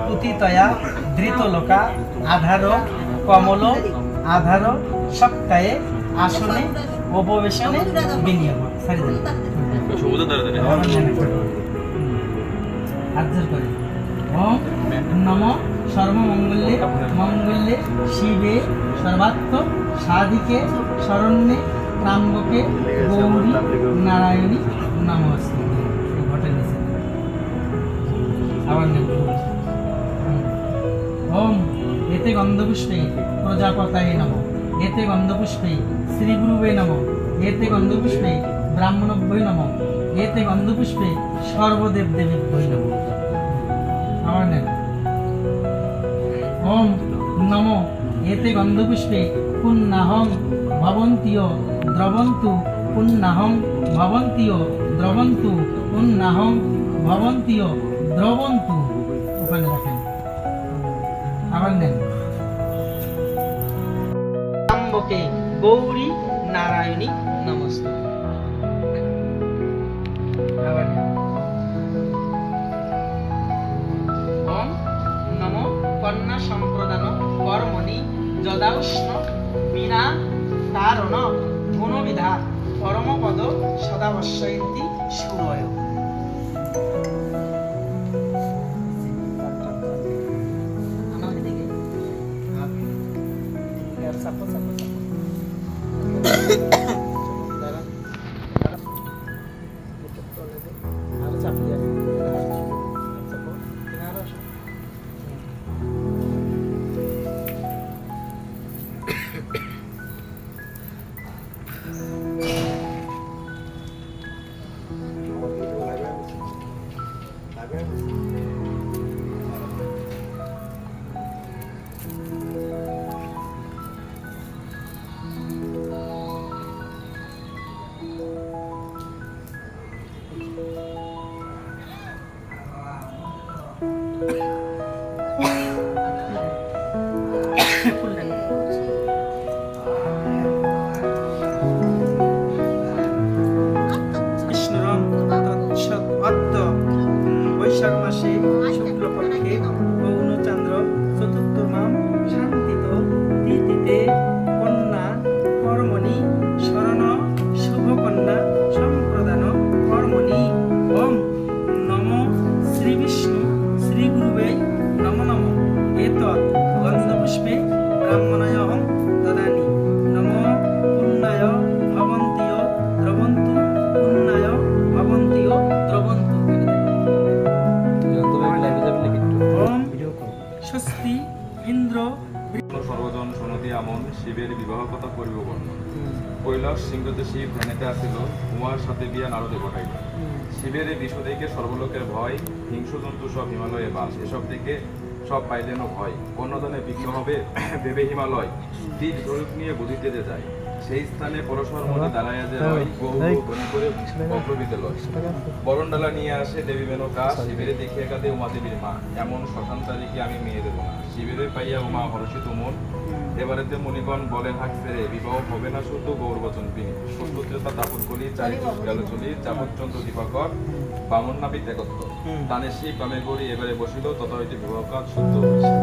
পুতিতয়া ধৃতলোকা আধার কমল আধার সপ্তাহে আসনে উপবেশনে বিনিয়োগ ওম নমো সর্বমঙ্গলে মঙ্গলে শিবে সর্বাত্ম সাধিকে শরণ্যে ত্রাম্বকে গৌরী নারায়ণী নমস্তে। ঘটে নিচে আবার ওম এতে গন্ধপুষ্পে প্রজাপতায়ে নমঃ এতে গন্ধপুষ্পে শ্রীগুরুবে নমঃ এতে গন্ধপুষ্পে ব্রাহ্মণভ্যৈ নমঃ এতে গন্ধপুষ্পে সর্বদেব দেবীভ্যৈ নমঃ। আবার নেন ওম নমো এতে গন্ধপুষ্পে পুণ্যাহং ভবন্তিও দ্রবন্তু পুণ্যাহং ভবন্তিও দ্রবন্তু পুণ্যাহং ভবন্তিও দ্রবন্তু। ওখানে রাখেন আবার নেন ত্রাম্বকে গৌরী নারায়ণী নমস্তে। আবার নেন ওম নমো কন্যা সম্প্রদান কর্মণি যদাউষ্ণ বিনা কারণ গুণবিধা পরমপদ সদাবশ্যন্তি সুরয়। বৈশাখ মাসে শুক্লপক্ষে গৌরচন্দ্র চতুর্থমাম শান্তিত তিথিতে কন্যা কর্মণি শরণ শুভকন্যা সম্প্রদান কর্মণি। ওম নমো শ্রী বিষ্ণু শ্রী গুরুবে নমো নমঃ এতৎ গন্ধপুষ্পে ব্রাহ্মণায়হং দদামি নমো পুণ্যায় ভবন্তিও দ্রবন্তু পুণ্যায় ভবন্তিও দ্রবন্তু। স্বস্তি ইন্দ্র সর্বজন সনদী আমন শিবের বিবাহ কথা করিব বর্ণন। কৈলাস সিংহতে শিব ধ্যানেতে আসিল, উমার সাথে বিয়া নারদে ঘটাইল। শিবের এই বিষয় দেখে সর্বলোকের ভয়, হিংস্র জন্তু সব হিমালয়ে বাস, এসব দেখে সব পাইলেন ভয়। কন্যাদানে বিঘ্ন হবে ভেবে হিমালয়, তীর স্বরূপ নিয়ে বুঝিতে যে যায়। সেই স্থানে পরস্পর মধ্যে দাঁড়াইয়া যে রয়, বহু ধ্বনি করে অগ্রবিতে লয়। বরণডালা নিয়ে আসে দেবী মেনকা, শিবেরে দেখিয়া কাঁদে উমা দেবীর মা, এমন শ্মশান তারিখে আমি মেয়ে দেব না। শিবেরে পাইয়া উমা হর্ষিত মন, এবারেতে মণিগণ বলেন হাক ফেরে, বিবাহ হবে না শুদ্ধ গৌরবচন পিনি। সত্যতা তাপন কলি চারিদিক গেল চলি, যাবচ্চন্দ্র দীপাকর বামন নাবিক একত্র। টানে শিব বামে গড়ি এবারে বসিল, তথা হইতে বিবাহ কাজ শুদ্ধ হয়েছে।